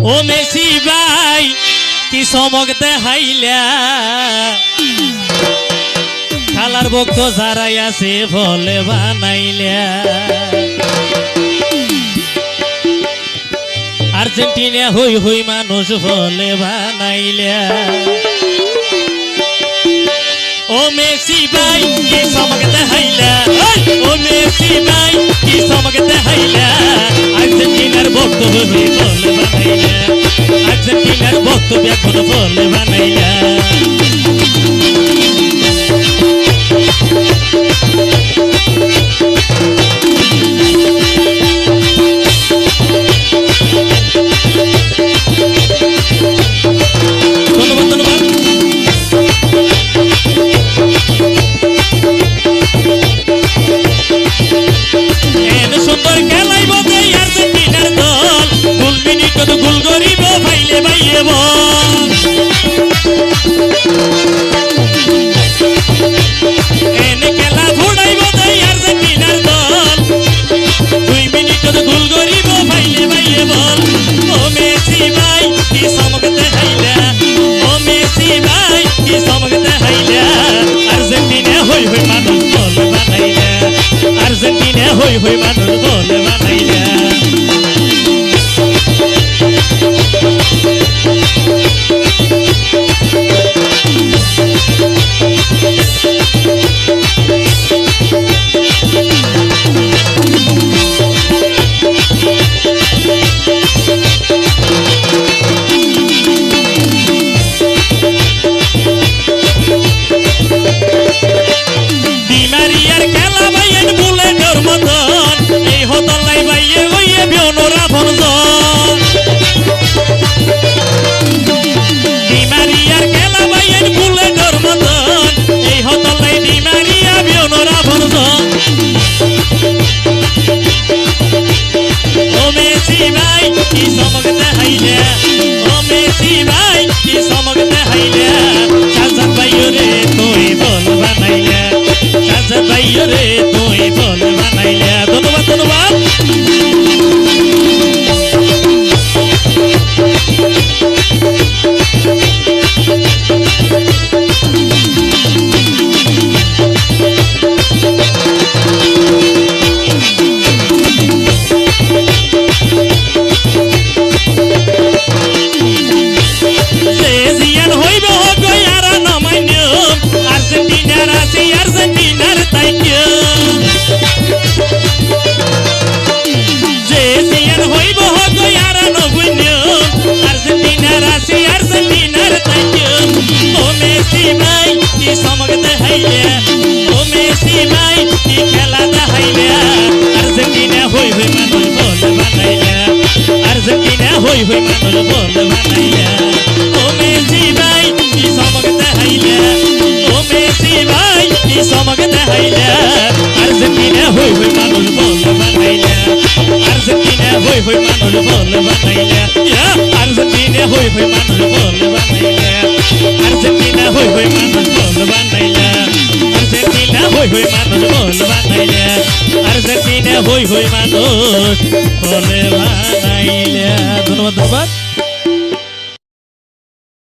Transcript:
ও Messi ভাই কি চমক দেখাইলা খেলার ভক্ত যারাই আছে বলে বানাইলা আর্জেন্টিনা হই হই মানুষ বলে বানাইলা ও মেসি ভাই কি চমক দেখাইলা ও মেসি ভাই কি চমক দেখাইলা আর্জেন্টিনার ভক্ত হই বলে বানাইলা আর্জেন্টিনার ভক্ত এখন বলে বানাইলা আর্জেন্টিনা হই হই মানুষ বলে বানাইলা রে তুই বল বানাইলা ধন্যবাদ ধন্যবাদ হই হই মানুষ বলে বানাইলা ও মেসি ভাই কি চমক দেখাইলা ও মেসি ভাই কি চমক দেখাইলা আর্জেন্টিনা হই হই মানুষ বলে বানাইলা আর্জেন্টিনা হই হই মানুষ বলে বানাইলা আর্জেন্টিনা হই হই মানুষ বলে বানাইলা আর্জেন্টিনা হই হই মানুষ বলে বানাইলা আর্জেন্টিনা হই হই মানুষ বলে বানাইলা আর্জেন্টিনা হই হই মানুষ বলে বানাইলা ধন্যবাদ ধন্যবাদ